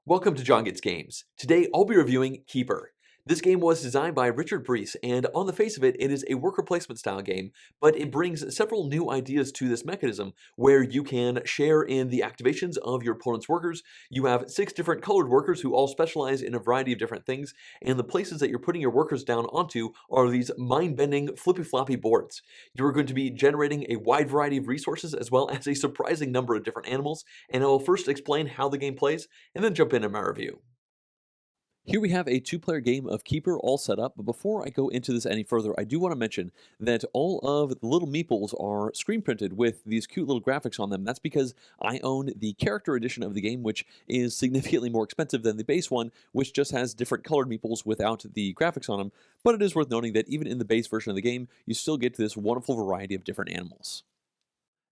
Welcome to JonGetsGames. Today I'll be reviewing Keyper. This game was designed by Richard Brees, and on the face of it, it is a worker placement style game, but it brings several new ideas to this mechanism where you can share in the activations of your opponent's workers. You have 6 different colored workers who all specialize in a variety of different things, and the places that you're putting your workers down onto are these mind-bending flippy-floppy boards. You are going to be generating a wide variety of resources as well as a surprising number of different animals, and I will first explain how the game plays and then jump into my review. Here we have a 2-player game of Keyper all set up, but before I go into this any further, I do want to mention that all of the little meeples are screen printed with these cute little graphics on them. That's because I own the character edition of the game, which is significantly more expensive than the base one, which just has different colored meeples without the graphics on them. But it is worth noting that even in the base version of the game, you still get this wonderful variety of different animals.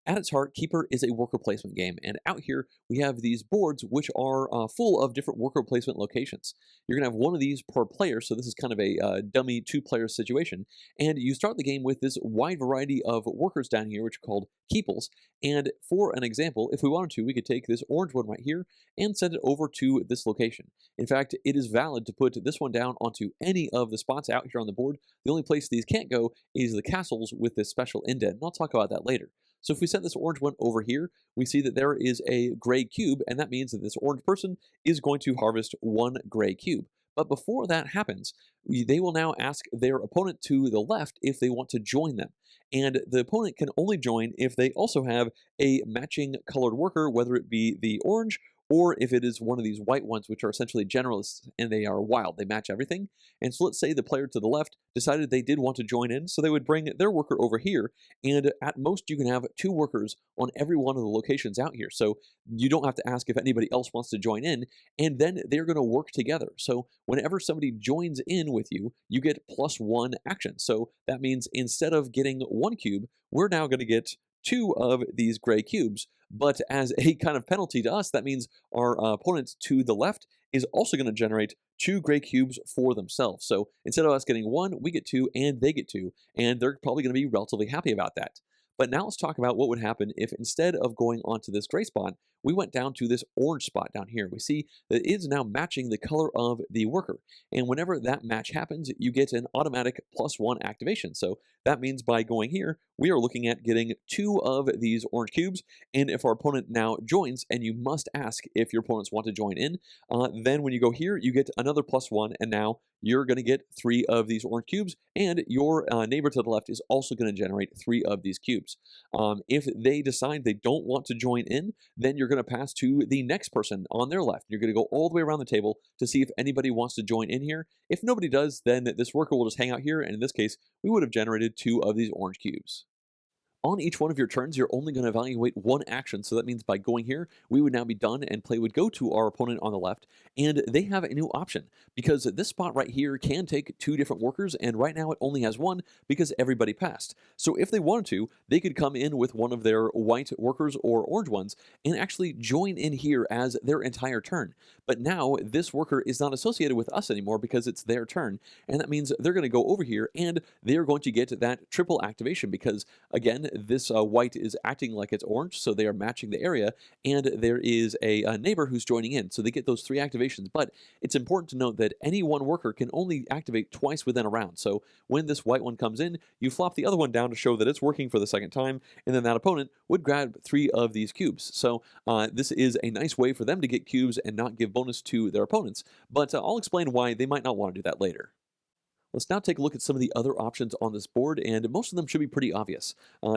At its heart, Keyper is a worker placement game, and out here we have these boards which are full of different worker placement locations. You're going to have one of these per player, so this is kind of a dummy 2-player situation, and you start the game with this wide variety of workers down here, which are called keeples, and for an example, if we wanted to, we could take this orange one right here and send it over to this location. In fact, it is valid to put this one down onto any of the spots out here on the board. The only place these can't go is the castles with this special indent, and I'll talk about that later. So if we set this orange one over here, we see that there is a gray cube, and that means that this orange person is going to harvest 1 gray cube. But before that happens, they will now ask their opponent to the left if they want to join them. And the opponent can only join if they also have a matching colored worker, whether it be the orange or if it is one of these white ones, which are essentially generalists and they are wild. They match everything. And so let's say the player to the left decided they did want to join in, so they would bring their worker over here, and at most you can have 2 workers on every one of the locations out here. So you don't have to ask if anybody else wants to join in, and then they're going to work together. So whenever somebody joins in with you, you get +1 action. So that means instead of getting 1 cube, we're now going to get 2 of these gray cubes. But as a kind of penalty to us, that means our opponent to the left is also going to generate 2 gray cubes for themselves. So instead of us getting 1, we get 2 and they get 2, and they're probably going to be relatively happy about that. But now let's talk about what would happen if instead of going onto this gray spot, we went down to this orange spot down here. We see that it is now matching the color of the worker. And whenever that match happens, you get an automatic +1 activation. So that means by going here, we are looking at getting 2 of these orange cubes. And if our opponent now joins, and you must ask if your opponents want to join in, then when you go here, you get another +1, and now you're going to get 3 of these orange cubes, and your neighbor to the left is also going to generate 3 of these cubes. If they decide they don't want to join in, then you're going to pass to the next person on their left. You're going to go all the way around the table to see if anybody wants to join in here. If nobody does, then this worker will just hang out here, and in this case, we would have generated 2 of these orange cubes. On each one of your turns, you're only going to evaluate 1 action. So that means by going here, we would now be done and play would go to our opponent on the left. And they have a new option because this spot right here can take 2 different workers. And right now it only has 1 because everybody passed. So if they wanted to, they could come in with one of their white workers or orange ones and actually join in here as their entire turn. But now this worker is not associated with us anymore because it's their turn. And that means they're going to go over here and they're going to get that triple activation because, again, this white is acting like it's orange, so they are matching the area, and there is a neighbor who's joining in, so they get those 3 activations. But it's important to note that any one worker can only activate twice within a round. So when this white one comes in, you flop the other one down to show that it's working for the second time, and then that opponent would grab 3 of these cubes. So this is a nice way for them to get cubes and not give bonus to their opponents, but I'll explain why they might not want to do that later. Let's now take a look at some of the other options on this board, and most of them should be pretty obvious.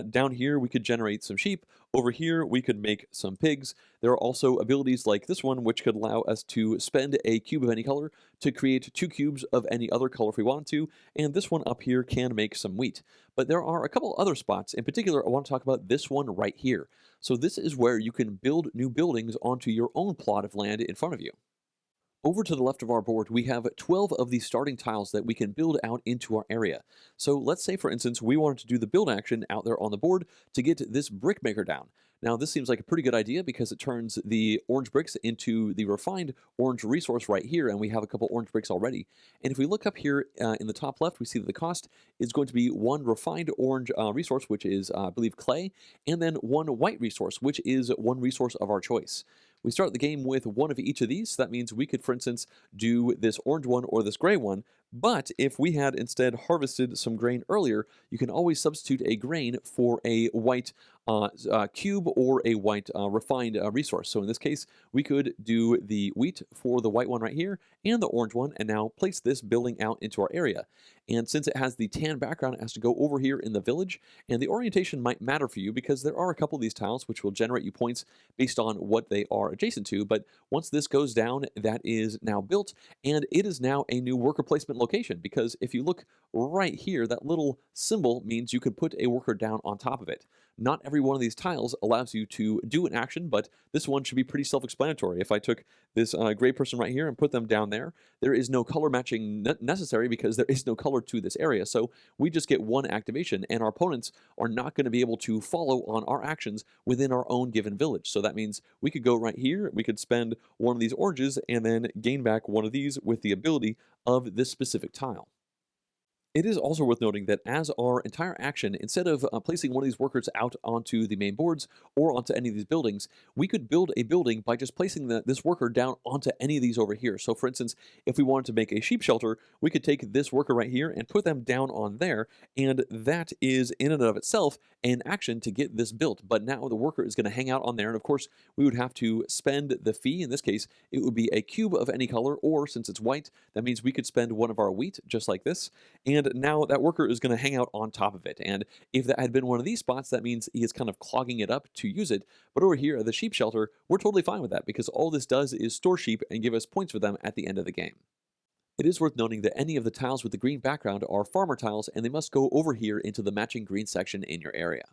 Down here, we could generate some sheep. Over here, we could make some pigs. There are also abilities like this one, which could allow us to spend a cube of any color to create 2 cubes of any other color if we wanted to, and this one up here can make some wheat. But there are a couple other spots. In particular, I want to talk about this one right here. So this is where you can build new buildings onto your own plot of land in front of you. Over to the left of our board, we have 12 of these starting tiles that we can build out into our area. So let's say, for instance, we wanted to do the build action out there on the board to get this brick maker down. Now, this seems like a pretty good idea because it turns the orange bricks into the refined orange resource right here, and we have a couple orange bricks already. And if we look up here in the top left, we see that the cost is going to be 1 refined orange resource, which is, I believe, clay, and then 1 white resource, which is 1 resource of our choice. We start the game with one of each of these. So that means we could, for instance, do this orange one or this gray one. But if we had instead harvested some grain earlier, you can always substitute a grain for a white cube or a white refined resource. So in this case, we could do the wheat for the white one right here and the orange one, and now place this building out into our area. And since it has the tan background, it has to go over here in the village, and the orientation might matter for you because there are a couple of these tiles which will generate you points based on what they are adjacent to. But once this goes down, that is now built, and it is now a new worker placement location, because if you look right here, that little symbol means you could put a worker down on top of it. Not every one of these tiles allows you to do an action, but this one should be pretty self-explanatory. If I took this gray person right here and put them down there, there is no color matching necessary because there is no color to this area. So we just get one activation, and our opponents are not going to be able to follow on our actions within our own given village. So that means we could go right here, we could spend one of these oranges, and then gain back one of these with the ability of this specific tile. It is also worth noting that as our entire action, instead of placing one of these workers out onto the main boards or onto any of these buildings, we could build a building by just placing this worker down onto any of these over here. So for instance, if we wanted to make a sheep shelter, we could take this worker right here and put them down on there, and that is in and of itself an action to get this built. But now the worker is going to hang out on there, and of course we would have to spend the fee. In this case, it would be a cube of any color, or since it's white, that means we could spend one of our wheat, just like this, and now that worker is going to hang out on top of it. And if that had been one of these spots, that means he is kind of clogging it up to use it. But over here at the sheep shelter, we're totally fine with that, because all this does is store sheep and give us points for them at the end of the game. It is worth noting that any of the tiles with the green background are farmer tiles, and they must go over here into the matching green section in your area.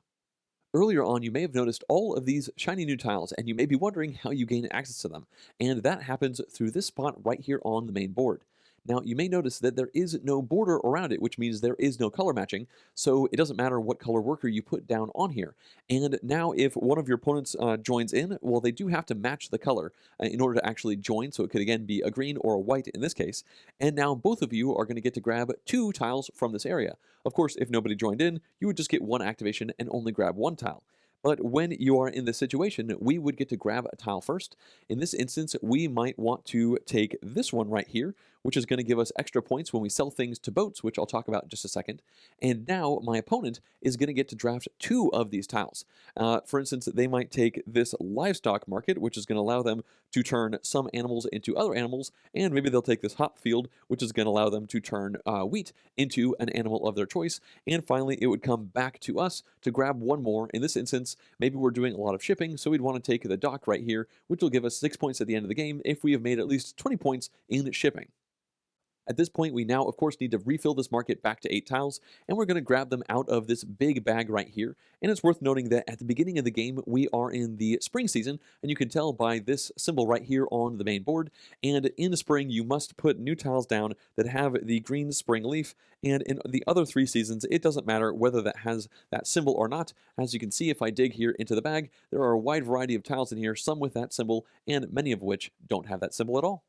Earlier on, you may have noticed all of these shiny new tiles, and you may be wondering how you gain access to them. And that happens through this spot right here on the main board. Now, you may notice that there is no border around it, which means there is no color matching, so it doesn't matter what color worker you put down on here. And now if one of your opponents joins in, well, they do have to match the color in order to actually join, so it could again be a green or a white in this case. And now both of you are going to get to grab 2 tiles from this area. Of course, if nobody joined in, you would just get 1 activation and only grab 1 tile. But when you are in this situation, we would get to grab a tile first. In this instance, we might want to take this one right here, which is going to give us extra points when we sell things to boats, which I'll talk about in just a second. And now my opponent is going to get to draft 2 of these tiles. For instance, they might take this livestock market, which is going to allow them to turn some animals into other animals, and maybe they'll take this hop field, which is going to allow them to turn wheat into an animal of their choice. And finally, it would come back to us to grab 1 more. In this instance, maybe we're doing a lot of shipping, so we'd want to take the dock right here, which will give us 6 points at the end of the game if we have made at least 20 points in shipping. At this point, we now, of course, need to refill this market back to 8 tiles, and we're going to grab them out of this big bag right here. And it's worth noting that at the beginning of the game, we are in the spring season, and you can tell by this symbol right here on the main board. And in the spring, you must put new tiles down that have the green spring leaf, and in the other 3 seasons, it doesn't matter whether that has that symbol or not. As you can see, if I dig here into the bag, there are a wide variety of tiles in here, some with that symbol, and many of which don't have that symbol at all.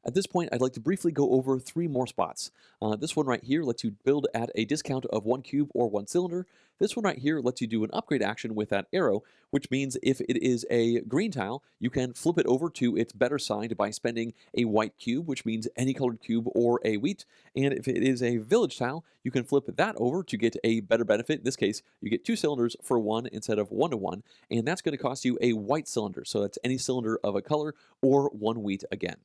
At this point, I'd like to briefly go over 3 more spots. This one right here lets you build at a discount of 1 cube or 1 cylinder. This one right here lets you do an upgrade action with that arrow, which means if it is a green tile, you can flip it over to its better side by spending a white cube, which means any colored cube or a wheat. And if it is a village tile, you can flip that over to get a better benefit. In this case, you get 2 cylinders for 1 instead of 1 to 1, and that's going to cost you a white cylinder. So that's any cylinder of a color or 1 wheat again.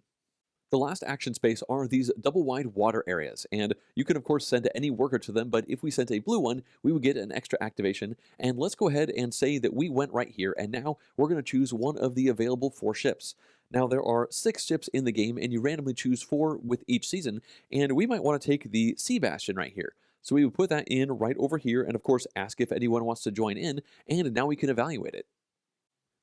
The last action space are these double wide water areas, and you can of course send any worker to them, but if we sent a blue one, we would get an extra activation. And let's go ahead and say that we went right here, and now we're going to choose one of the available 4 ships. Now there are 6 ships in the game, and you randomly choose 4 with each season, and we might want to take the Sea Bastion right here. So we would put that in right over here, and of course ask if anyone wants to join in, and now we can evaluate it.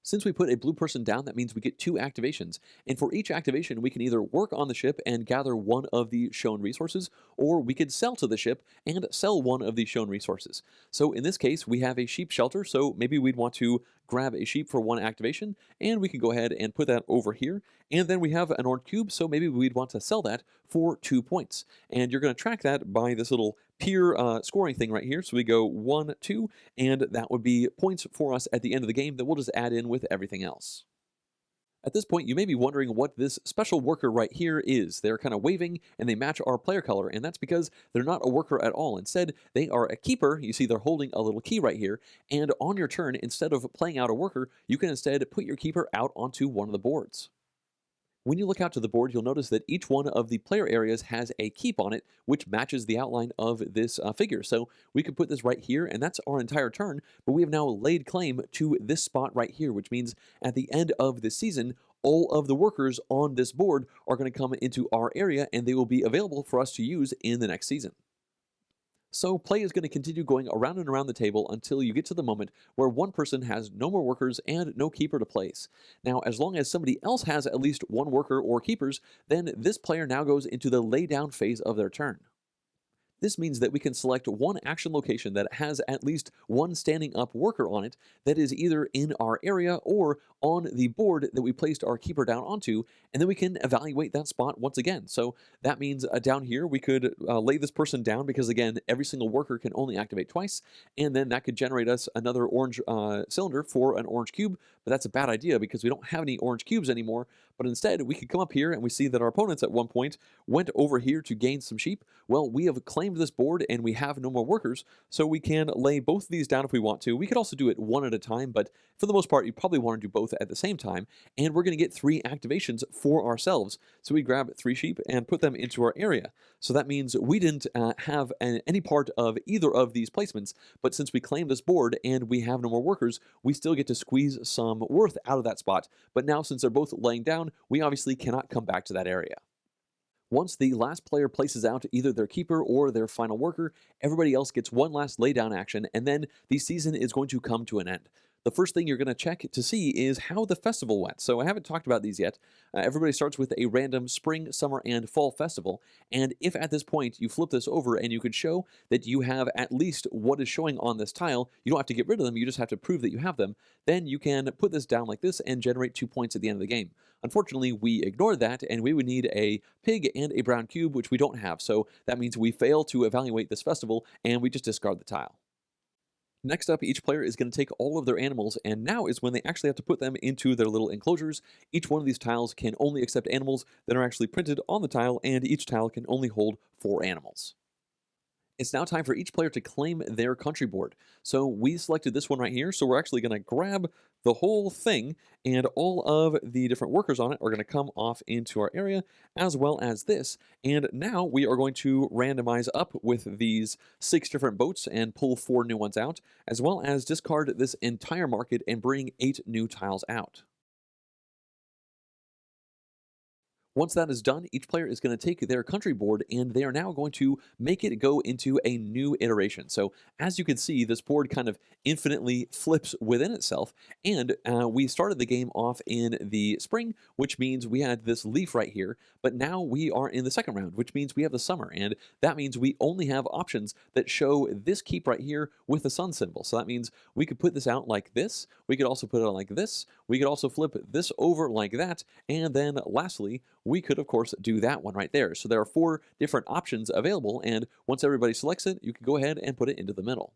Since we put a blue person down, that means we get 2 activations, and for each activation we can either work on the ship and gather one of the shown resources, or we could sell to the ship and sell one of the shown resources. So in this case, we have a sheep shelter, so maybe we'd want to grab a sheep for 1 activation, and we can go ahead and put that over here. And then we have an orange cube, so maybe we'd want to sell that for 2 points. And you're going to track that by this little peer scoring thing right here. So we go 1, 2, and that would be points for us at the end of the game that we'll just add in with everything else. At this point, you may be wondering what this special worker right here is. They're kind of waving and they match our player color, and that's because they're not a worker at all. Instead, they are a keeper. You see they're holding a little key right here, and on your turn, instead of playing out a worker, you can instead put your keeper out onto one of the boards. When you look out to the board, you'll notice that each one of the player areas has a keep on it, which matches the outline of this figure. So we could put this right here, and that's our entire turn, but we have now laid claim to this spot right here, which means at the end of the season, all of the workers on this board are going to come into our area, and they will be available for us to use in the next season. So play is going to continue going around and around the table until you get to the moment where one person has no more workers and no keeper to place. Now, as long as somebody else has at least one worker or keepers, then this player now goes into the lay down phase of their turn. This means that we can select one action location that has at least one standing up worker on it that is either in our area or on the board that we placed our keeper down onto, and then we can evaluate that spot once again. So that means down here we could lay this person down because, again, every single worker can only activate twice, and then that could generate us another orange cylinder for an orange cube, but that's a bad idea because we don't have any orange cubes anymore. But instead, we could come up here and we see that our opponents at one point went over here to gain some sheep. Well, we have claimed this board and we have no more workers, so we can lay both of these down if we want to. We could also do it one at a time, but for the most part, you probably want to do both at the same time, and we're going to get 3 activations for ourselves. So we grab 3 sheep and put them into our area. So that means we didn't have any part of either of these placements, but since we claimed this board and we have no more workers, we still get to squeeze some worth out of that spot. But now, since they're both laying down, we obviously cannot come back to that area. Once the last player places out either their keeper or their final worker, everybody else gets one last laydown action, and then the season is going to come to an end. The first thing you're going to check to see is how the festival went. So I haven't talked about these yet. Everybody starts with a random spring, summer, and fall festival. And if at this point you flip this over and you can show that you have at least what is showing on this tile, you don't have to get rid of them, you just have to prove that you have them, then you can put this down like this and generate 2 points at the end of the game. Unfortunately, we ignored that, and we would need a pig and a brown cube, which we don't have. So that means we fail to evaluate this festival, and we just discard the tile. Next up, each player is going to take all of their animals, and now is when they actually have to put them into their little enclosures. Each one of these tiles can only accept animals that are actually printed on the tile, and each tile can only hold 4 animals. It's now time for each player to claim their country board. So we selected this one right here, so we're actually going to grab the whole thing, and all of the different workers on it are going to come off into our area, as well as this. And now we are going to randomize up with these 6 different boats and pull 4 new ones out, as well as discard this entire market and bring 8 new tiles out. Once that is done, each player is going to take their country board and they are now going to make it go into a new iteration. So as you can see, this board kind of infinitely flips within itself. And we started the game off in the spring, which means we had this leaf right here. But now we are in the second round, which means we have the summer. And that means we only have options that show this keep right here with the sun symbol. So that means we could put this out like this. We could also put it out like this. We could also flip this over like that. And then lastly, we could, of course, do that one right there. So there are 4 different options available, and once everybody selects it, you can go ahead and put it into the middle.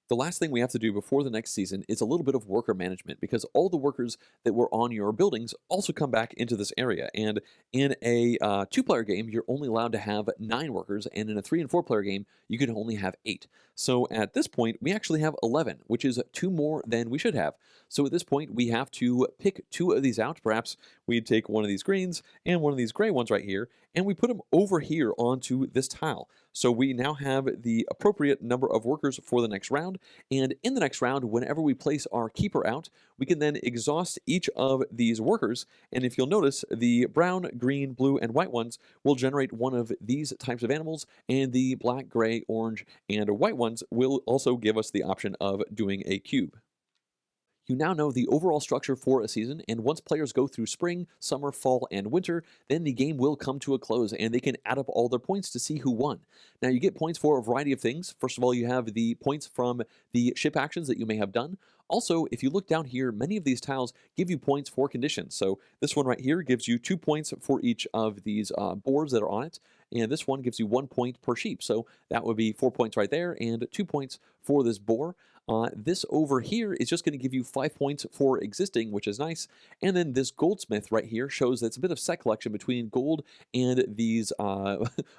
The last thing we have to do before the next season is a little bit of worker management, because all the workers that were on your buildings also come back into this area. And in a 2-player game, you're only allowed to have 9 workers, and in a 3- and 4-player game, you can only have 8. So at this point, we actually have 11, which is 2 more than we should have. So at this point, we have to pick 2 of these out. Perhaps we'd take one of these greens and one of these gray ones right here, and we put them over here onto this tile. So we now have the appropriate number of workers for the next round. And in the next round, whenever we place our keeper out, we can then exhaust each of these workers. And if you'll notice, the brown, green, blue, and white ones will generate one of these types of animals, and the black, gray, orange, and white ones will also give us the option of doing a cube. You now know the overall structure for a season, and once players go through spring, summer, fall, and winter, then the game will come to a close, and they can add up all their points to see who won. Now, you get points for a variety of things. First of all, you have the points from the ship actions that you may have done. Also, if you look down here, many of these tiles give you points for conditions. So this one right here gives you 2 points for each of these boards that are on it. And this one gives you 1 point per sheep. So that would be 4 points right there and 2 points for this boar. This over here is just going to give you 5 points for existing, which is nice. And then this goldsmith right here shows that it's a bit of set collection between gold and these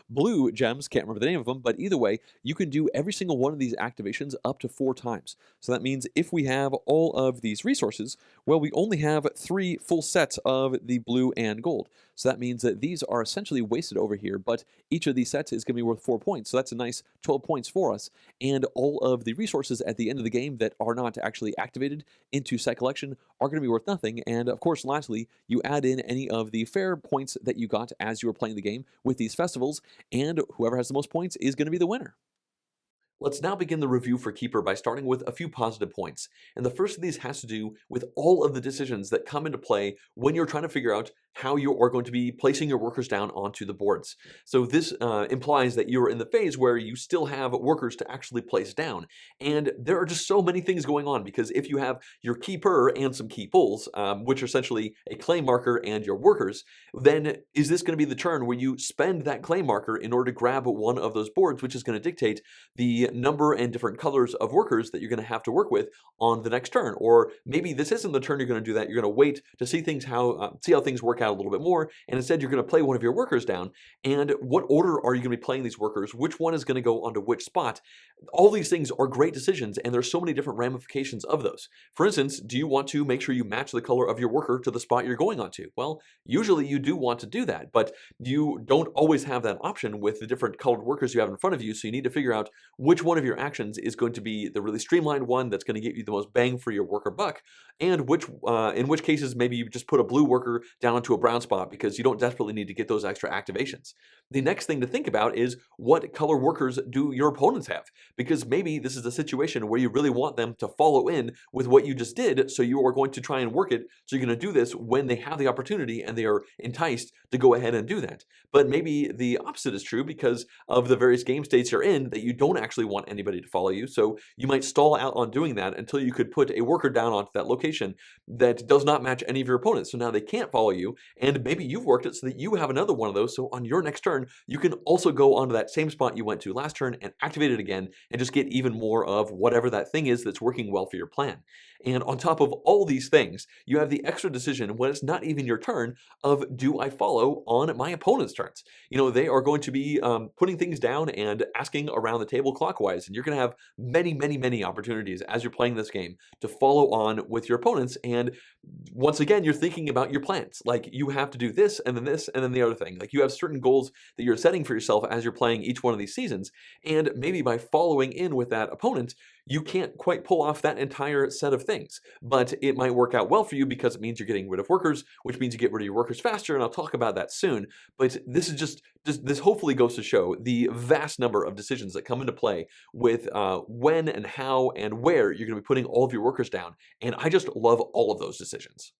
blue gems. Can't remember the name of them, but either way, you can do every single one of these activations up to 4 times. So that means if we have all of these resources, well, we only have 3 full sets of the blue and gold. So that means that these are essentially wasted over here, but each of these sets is going to be worth 4 points. So that's a nice 12 points for us. And all of the resources at the end of the game that are not actually activated into set collection are going to be worth nothing. And of course, lastly, you add in any of the fair points that you got as you were playing the game with these festivals, and whoever has the most points is going to be the winner. Let's now begin the review for Keyper by starting with a few positive points. And the first of these has to do with all of the decisions that come into play when you're trying to figure out how you are going to be placing your workers down onto the boards. So this implies that you're in the phase where you still have workers to actually place down. And there are just so many things going on, because if you have your Keyper and some key pulls, which are essentially a claim marker and your workers, then is this going to be the turn where you spend that claim marker in order to grab one of those boards, which is going to dictate the number and different colors of workers that you're going to have to work with on the next turn? Or maybe this isn't the turn you're going to do that. You're going to wait to see how things work out a little bit more, and instead you're going to play one of your workers down. And what order are you going to be playing these workers? Which one is going to go onto which spot? All these things are great decisions, and there's so many different ramifications of those. For instance, do you want to make sure you match the color of your worker to the spot you're going onto? Well, usually you do want to do that, but you don't always have that option with the different colored workers you have in front of you, so you need to figure out which one of your actions is going to be the really streamlined one that's going to get you the most bang for your worker buck, and in which cases maybe you just put a blue worker down onto a brown spot because you don't desperately need to get those extra activations. The next thing to think about is, what color workers do your opponents have? Because maybe this is a situation where you really want them to follow in with what you just did, so you are going to try and work it, so you're going to do this when they have the opportunity and they are enticed to go ahead and do that. But maybe the opposite is true because of the various game states you're in, that you don't actually want anybody to follow you, so you might stall out on doing that until you could put a worker down onto that location that does not match any of your opponents, so now they can't follow you, and maybe you've worked it so that you have another one of those, so on your next turn you can also go onto that same spot you went to last turn and activate it again and just get even more of whatever that thing is that's working well for your plan. And on top of all these things, you have the extra decision when it's not even your turn of, do I follow on my opponent's turns? You know, they are going to be putting things down and asking around the table clockwise, and you're going to have many, many, many opportunities as you're playing this game to follow on with your opponents. And once again, you're thinking about your plans. Like, you have to do this and then the other thing. Like, you have certain goals that you're setting for yourself as you're playing each one of these seasons, and maybe by following in with that opponent, you can't quite pull off that entire set of things, but it might work out well for you because it means you're getting rid of workers, which means you get rid of your workers faster, and I'll talk about that soon. But this is this hopefully goes to show the vast number of decisions that come into play with when and how and where you're going to be putting all of your workers down, and I just love all of those decisions.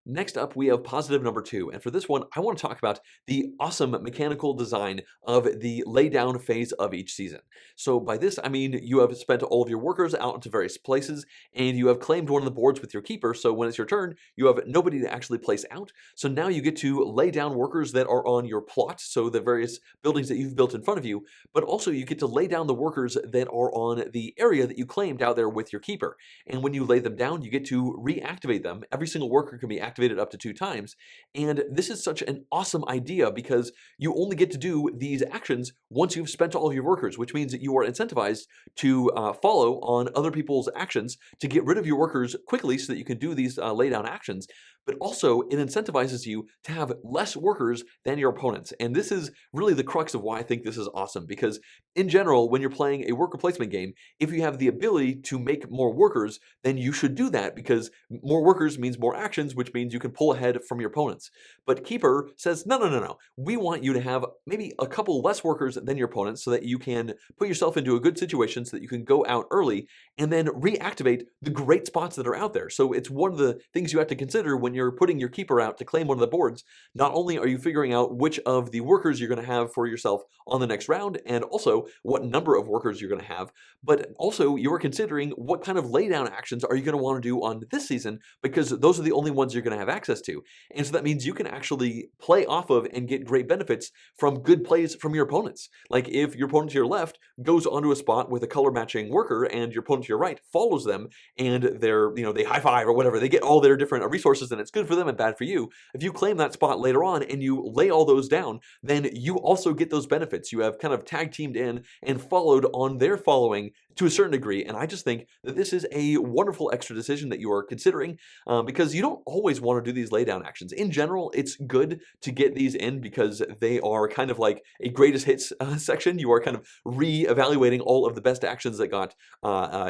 Next up, we have positive number 2, and for this one, I want to talk about the awesome mechanical design of the laydown phase of each season. So by this, I mean you have spent all of your workers out into various places, and you have claimed one of the boards with your Keyper, so when it's your turn, you have nobody to actually place out. So now you get to lay down workers that are on your plot, so the various buildings that you've built in front of you, but also you get to lay down the workers that are on the area that you claimed out there with your Keyper. And when you lay them down, you get to reactivate them. Every single worker can be activated up to 2 times. And this is such an awesome idea because you only get to do these actions once you've spent all of your workers, which means that you are incentivized to follow on other people's actions to get rid of your workers quickly so that you can do these lay down actions. But also it incentivizes you to have less workers than your opponents. And this is really the crux of why I think this is awesome, because in general, when you're playing a worker placement game, if you have the ability to make more workers, then you should do that, because more workers means more actions, which means you can pull ahead from your opponents. But Keyper says, no, no, no, no. We want you to have maybe a couple less workers than your opponents so that you can put yourself into a good situation so that you can go out early and then reactivate the great spots that are out there. So it's one of the things you have to consider when you're putting your Keyper out to claim one of the boards. Not only are you figuring out which of the workers you're going to have for yourself on the next round, and also what number of workers you're going to have, but also you're considering what kind of laydown actions are you going to want to do on this season, because those are the only ones you're going to have access to. And so that means you can actually play off of and get great benefits from good plays from your opponents. Like if your opponent to your left goes onto a spot with a color matching worker and your opponent to your right follows them and they high five or whatever, they get all their different resources and it's good for them and bad for you. If you claim that spot later on and you lay all those down, then you also get those benefits. You have kind of tag teamed in and followed on their following to a certain degree. And I just think that this is a wonderful extra decision that you are considering because you don't always want to do these laydown actions. In general, it's good to get these in because they are kind of like a greatest hits section. You are kind of re-evaluating all of the best actions that got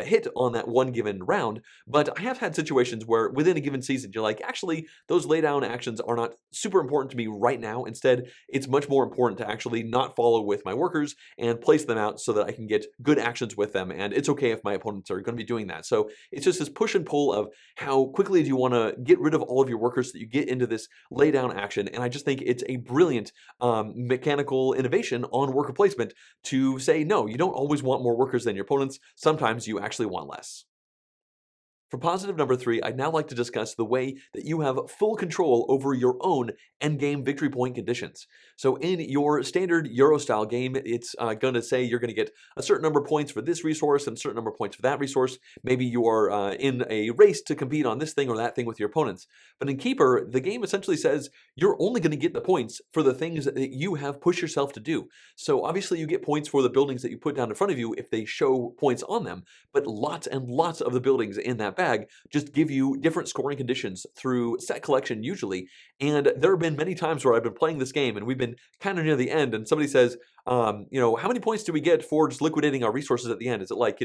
hit on that one given round. But I have had situations where within a given season, you're like, actually, those laydown actions are not super important to me right now. Instead, it's much more important to actually not follow with my workers and place them out so that I can get good actions with them. And it's okay if my opponents are going to be doing that. So it's just this push and pull of how quickly do you want to get rid of all of your workers so that you get into this laydown action. And I just think it's a brilliant mechanical innovation on worker placement to say, no, you don't always want more workers than your opponents. Sometimes you actually want less. For positive number 3, I'd now like to discuss the way that you have full control over your own endgame victory point conditions. So in your standard Euro-style game, it's going to say you're going to get a certain number of points for this resource and a certain number of points for that resource. Maybe you are in a race to compete on this thing or that thing with your opponents. But in Keyper, the game essentially says you're only going to get the points for the things that you have pushed yourself to do. So obviously you get points for the buildings that you put down in front of you if they show points on them, but lots and lots of the buildings in that bag just give you different scoring conditions through set collection usually. And there have been many times where I've been playing this game and we've been kind of near the end and somebody says, how many points do we get for just liquidating our resources at the end? Is it like,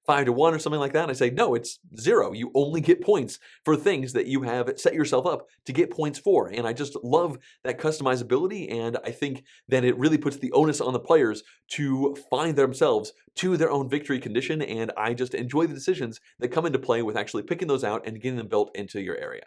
5 to 1 or something like that? And I say, no, it's 0. You only get points for things that you have set yourself up to get points for. And I just love that customizability. And I think that it really puts the onus on the players to find themselves to their own victory condition. And I just enjoy the decisions that come into play with actually picking those out and getting them built into your area.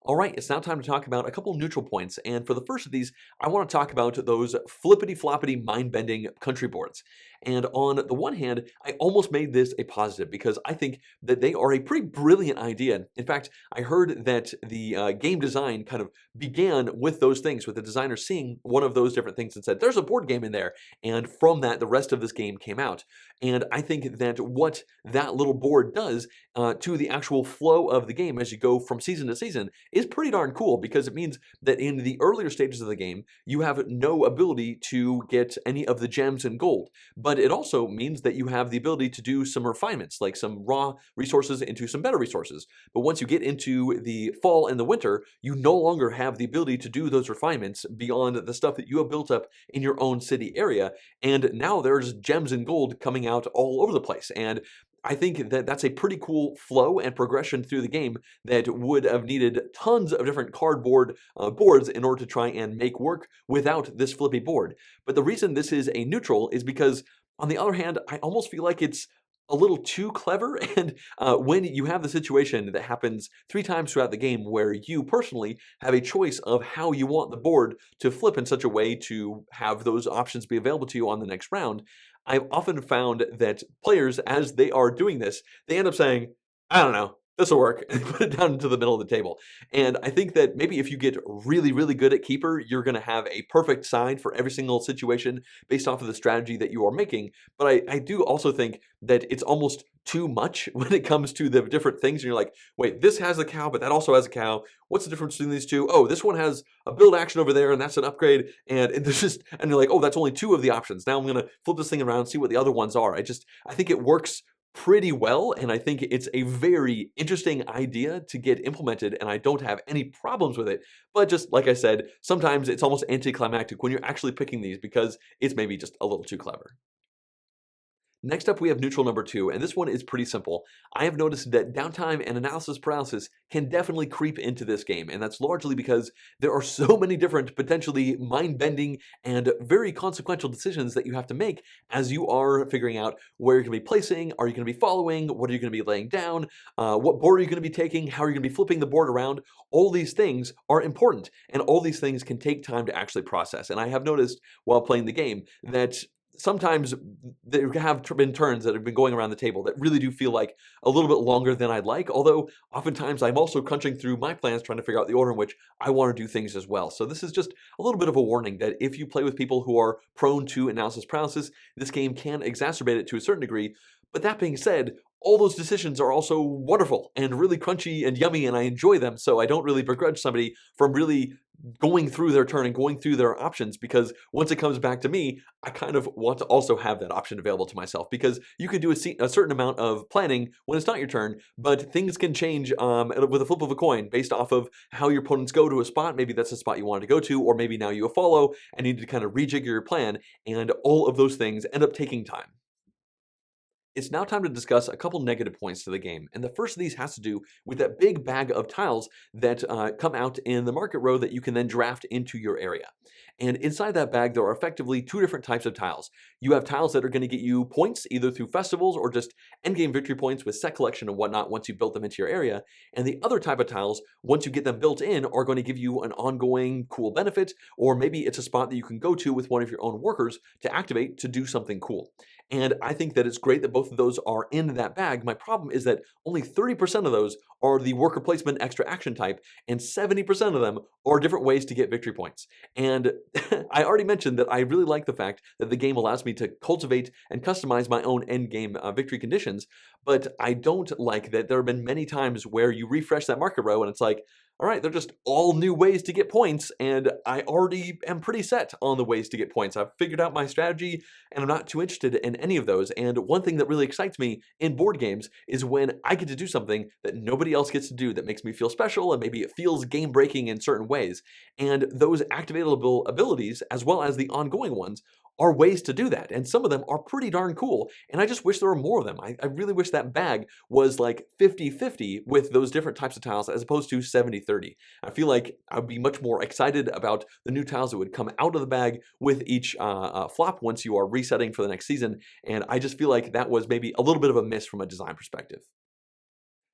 All right, it's now time to talk about a couple neutral points, and for the first of these, I want to talk about those flippity-floppity mind-bending country boards. And on the one hand, I almost made this a positive because I think that they are a pretty brilliant idea. In fact, I heard that the game design kind of began with those things, with the designer seeing one of those different things and said, there's a board game in there, and from that, the rest of this game came out. And I think that what that little board does to the actual flow of the game as you go from season to season is pretty darn cool because it means that in the earlier stages of the game, you have no ability to get any of the gems and gold. But it also means that you have the ability to do some refinements, like some raw resources into some better resources. But once you get into the fall and the winter, you no longer have the ability to do those refinements beyond the stuff that you have built up in your own city area. And now there's gems and gold coming out all over the place. And I think that that's a pretty cool flow and progression through the game that would have needed tons of different cardboard boards in order to try and make work without this flippy board. But the reason this is a neutral is because, on the other hand, I almost feel like it's a little too clever. And when you have the situation that happens 3 times throughout the game where you personally have a choice of how you want the board to flip in such a way to have those options be available to you on the next round, I've often found that players, as they are doing this, they end up saying, I don't know, this will work, and put it down into the middle of the table. And I think that maybe if you get really, really good at Keyper, you're going to have a perfect side for every single situation based off of the strategy that you are making. But I do also think that it's almost too much when it comes to the different things. And you're like, wait, this has a cow, but that also has a cow. What's the difference between these two? Oh, this one has a build action over there, and that's an upgrade. And there's just, and you're like, oh, that's only 2 of the options. Now I'm going to flip this thing around and see what the other ones are. I think it works pretty well, and I think it's a very interesting idea to get implemented, and I don't have any problems with it. But just like I said, sometimes it's almost anticlimactic when you're actually picking these because it's maybe just a little too clever. Next up, we have neutral number 2, and this one is pretty simple. I have noticed that downtime and analysis paralysis can definitely creep into this game, and that's largely because there are so many different, potentially mind-bending and very consequential decisions that you have to make as you are figuring out where you're going to be placing, are you going to be following, what are you going to be laying down, what board are you going to be taking, how are you going to be flipping the board around. All these things are important, and all these things can take time to actually process. And I have noticed while playing the game that sometimes there have been turns that have been going around the table that really do feel like a little bit longer than I'd like, although oftentimes I'm also crunching through my plans trying to figure out the order in which I want to do things as well. So this is just a little bit of a warning that if you play with people who are prone to analysis paralysis, this game can exacerbate it to a certain degree. But that being said, all those decisions are also wonderful and really crunchy and yummy, and I enjoy them, so I don't really begrudge somebody from really going through their turn and going through their options, because once it comes back to me, I kind of want to also have that option available to myself, because you can do a certain amount of planning when it's not your turn, but things can change with a flip of a coin based off of how your opponents go to a spot. Maybe that's the spot you wanted to go to, or maybe now you follow and need to kind of rejigger your plan, and all of those things end up taking time. It's now time to discuss a couple negative points to the game, and the first of these has to do with that big bag of tiles that come out in the market row that you can then draft into your area. And inside that bag, there are effectively two different types of tiles. You have tiles that are going to get you points, either through festivals or just endgame victory points with set collection and whatnot once you built them into your area. And the other type of tiles, once you get them built in, are going to give you an ongoing cool benefit, or maybe it's a spot that you can go to with one of your own workers to activate to do something cool. And I think that it's great that both of those are in that bag. My problem is that only 30% of those are the worker placement extra action type, and 70% of them are different ways to get victory points. And I already mentioned that I really like the fact that the game allows me to cultivate and customize my own endgame victory conditions, but I don't like that there have been many times where you refresh that market row and it's like, all right, they're just all new ways to get points, and I already am pretty set on the ways to get points. I've figured out my strategy, and I'm not too interested in any of those. And one thing that really excites me in board games is when I get to do something that nobody else gets to do that makes me feel special, and maybe it feels game-breaking in certain ways. And those activatable abilities, as well as the ongoing ones, are ways to do that, and some of them are pretty darn cool, and I just wish there were more of them. I really wish that bag was like 50-50 with those different types of tiles as opposed to 70-30. I feel like I'd be much more excited about the new tiles that would come out of the bag with each flop once you are resetting for the next season, and I just feel like that was maybe a little bit of a miss from a design perspective.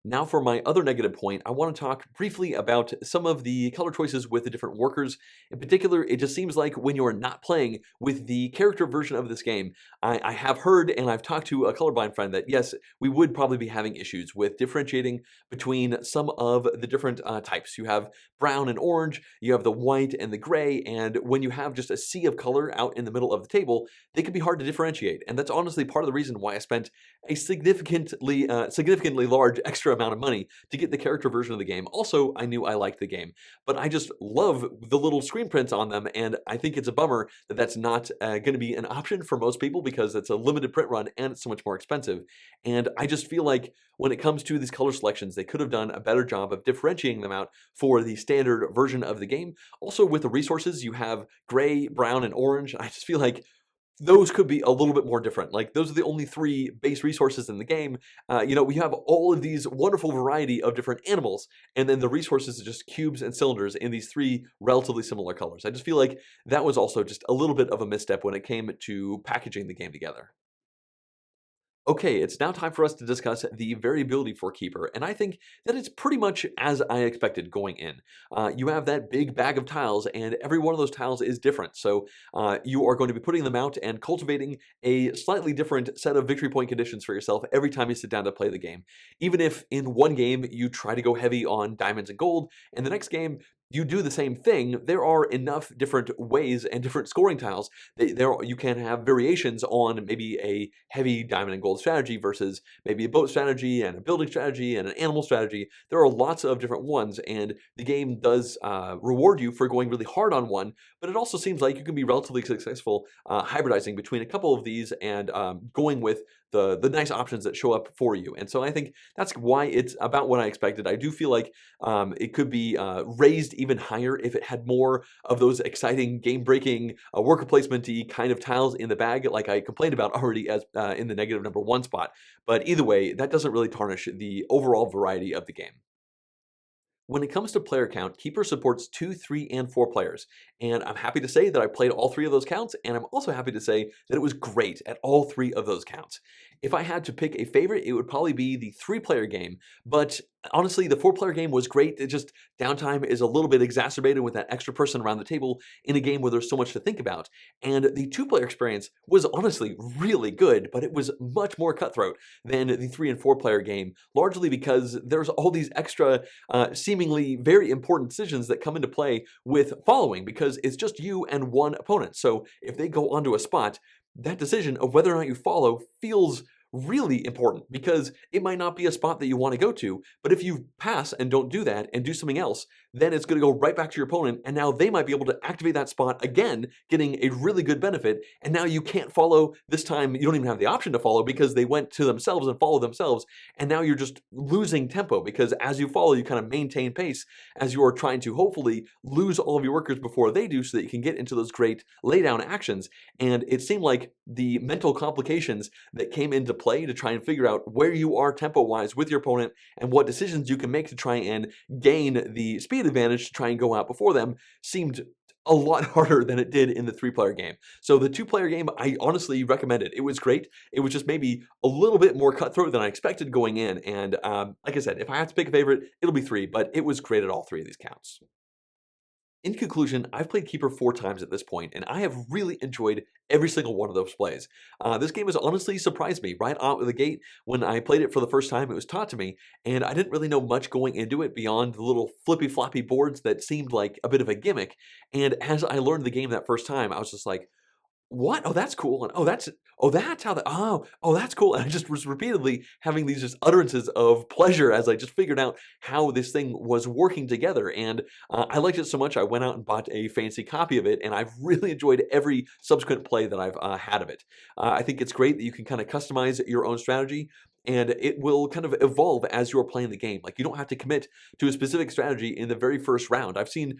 Now for my other negative point, I want to talk briefly about some of the color choices with the different workers. In particular, it just seems like when you're not playing with the character version of this game, I have heard and I've talked to a colorblind friend that yes, we would probably be having issues with differentiating between some of the different types. You have brown and orange, you have the white and the gray, and when you have just a sea of color out in the middle of the table, they can be hard to differentiate. And that's honestly part of the reason why I spent a significantly large extra amount of money to get the character version of the game. Also, I knew I liked the game, but I just love the little screen prints on them, and I think it's a bummer that that's not going to be an option for most people because it's a limited print run and it's so much more expensive. And I just feel like when it comes to these color selections, they could have done a better job of differentiating them out for the standard version of the game. Also, with the resources, you have gray, brown, and orange. I just feel like those could be a little bit more different. Like, those are the only three base resources in the game. We have all of these wonderful variety of different animals, and then the resources are just cubes and cylinders in these three relatively similar colors. I just feel like that was also just a little bit of a misstep when it came to packaging the game together. Okay, it's now time for us to discuss the variability for Keyper, and I think that it's pretty much as I expected going in. You have that big bag of tiles, and every one of those tiles is different, so you are going to be putting them out and cultivating a slightly different set of victory point conditions for yourself every time you sit down to play the game. Even if in one game you try to go heavy on diamonds and gold, and the next game you do the same thing, there are enough different ways and different scoring tiles that you can have variations on maybe a heavy diamond and gold strategy versus maybe a boat strategy and a building strategy and an animal strategy. There are lots of different ones, and the game does reward you for going really hard on one, but it also seems like you can be relatively successful hybridizing between a couple of these and going with the nice options that show up for you. And so I think that's why it's about what I expected. I do feel like it could be raised even higher if it had more of those exciting game-breaking worker placement-y kind of tiles in the bag, like I complained about already as in the negative number one spot. But either way, that doesn't really tarnish the overall variety of the game. When it comes to player count, Keyper supports 2, 3, and 4 players, and I'm happy to say that I played all 3 of those counts, and I'm also happy to say that it was great at all 3 of those counts. If I had to pick a favorite, it would probably be the 3-player game, but Honestly, the four-player game was great. It just downtime is a little bit exacerbated with that extra person around the table in a game where there's so much to think about. And the two-player experience was honestly really good, but it was much more cutthroat than the three and four-player game, largely because there's all these extra, seemingly very important decisions that come into play with following, because it's just you and one opponent. So if they go onto a spot, that decision of whether or not you follow feels really important, because it might not be a spot that you want to go to, but if you pass and don't do that and do something else, then it's going to go right back to your opponent, and now they might be able to activate that spot again, getting a really good benefit, and now you can't follow this time. You don't even have the option to follow because they went to themselves and followed themselves, and now you're just losing tempo, because as you follow, you kind of maintain pace as you are trying to hopefully lose all of your workers before they do, so that you can get into those great laydown actions. And it seemed like the mental complications that came into play to try and figure out where you are tempo-wise with your opponent and what decisions you can make to try and gain the speed advantage to try and go out before them seemed a lot harder than it did in the three-player game. So the two-player game, I honestly recommend it. It was great. It was just maybe a little bit more cutthroat than I expected going in. And like I said, if I have to pick a favorite, it'll be three, but it was great at all three of these counts. In conclusion, I've played Keyper 4 times at this point, and I have really enjoyed every single one of those plays. This game has honestly surprised me right out of the gate. When I played it for the first time, it was taught to me, and I didn't really know much going into it beyond the little flippy floppy boards that seemed like a bit of a gimmick. And as I learned the game that first time, I was just like, what? Oh, that's cool. And that's how that, that's cool. And I just was repeatedly having these just utterances of pleasure as I just figured out how this thing was working together. And I liked it so much, I went out and bought a fancy copy of it, and I've really enjoyed every subsequent play that I've had of it. I think it's great that you can kind of customize your own strategy, and it will kind of evolve as you're playing the game. Like, you don't have to commit to a specific strategy in the very first round. I've seen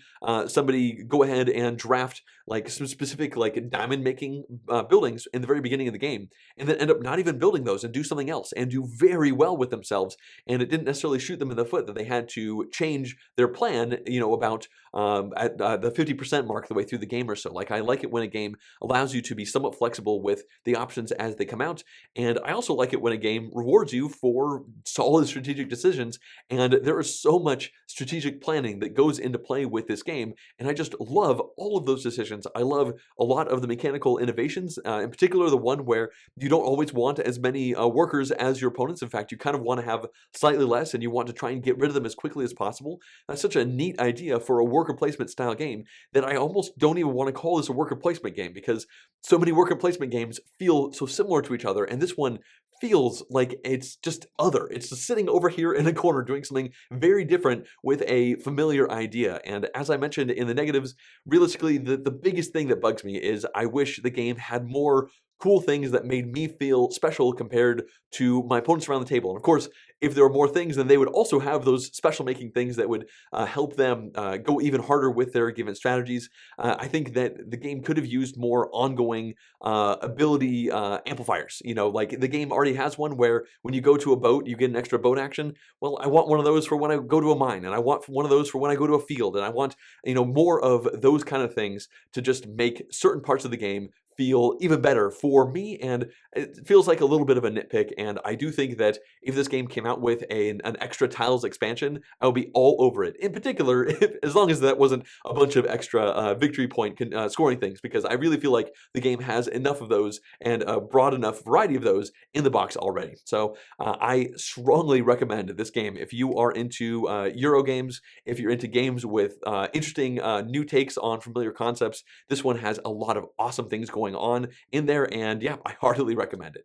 somebody go ahead and draft like some specific like diamond making buildings in the very beginning of the game, and then end up not even building those and do something else and do very well with themselves. And it didn't necessarily shoot them in the foot that they had to change their plan, about at the 50% mark the way through the game or so. Like, I like it when a game allows you to be somewhat flexible with the options as they come out. And I also like it when a game rewards you for solid strategic decisions. And there is so much strategic planning that goes into play with this game. And I just love all of those decisions. I love a lot of the mechanical innovations, in particular the one where you don't always want as many workers as your opponents. In fact, you kind of want to have slightly less, and you want to try and get rid of them as quickly as possible. That's such a neat idea for a worker placement style game that I almost don't even want to call this a worker placement game, because so many worker placement games feel so similar to each other, and this one feels like it's just other. It's just sitting over here in a corner doing something very different with a familiar idea. And as I mentioned in the negatives, realistically, the biggest thing that bugs me is I wish the game had more cool things that made me feel special compared to my opponents around the table. And of course, if there were more things, then they would also have those special making things that would help them go even harder with their given strategies. I think that the game could have used more ongoing ability amplifiers. Like, the game already has one where when you go to a boat, you get an extra boat action. Well, I want one of those for when I go to a mine, and I want one of those for when I go to a field, and I want, more of those kind of things to just make certain parts of the game feel even better for me. And it feels like a little bit of a nitpick, and I do think that if this game came out with an extra tiles expansion, I would be all over it. In particular, as long as that wasn't a bunch of extra victory point scoring things, because I really feel like the game has enough of those and a broad enough variety of those in the box already. So I strongly recommend this game if you are into Euro games, if you're into games with interesting new takes on familiar concepts. This one has a lot of awesome things going on in there, and yeah, I heartily recommend it.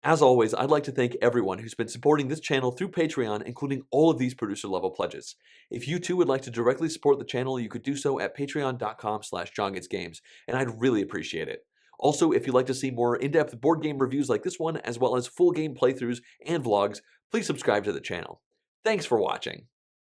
As always, I'd like to thank everyone who's been supporting this channel through Patreon, including all of these producer level pledges. If you too would like to directly support the channel, you could do so at patreon.com/JonGetsGames, and I'd really appreciate it. Also, if you'd like to see more in-depth board game reviews like this one, as well as full game playthroughs and vlogs, please subscribe to the channel. Thanks for watching.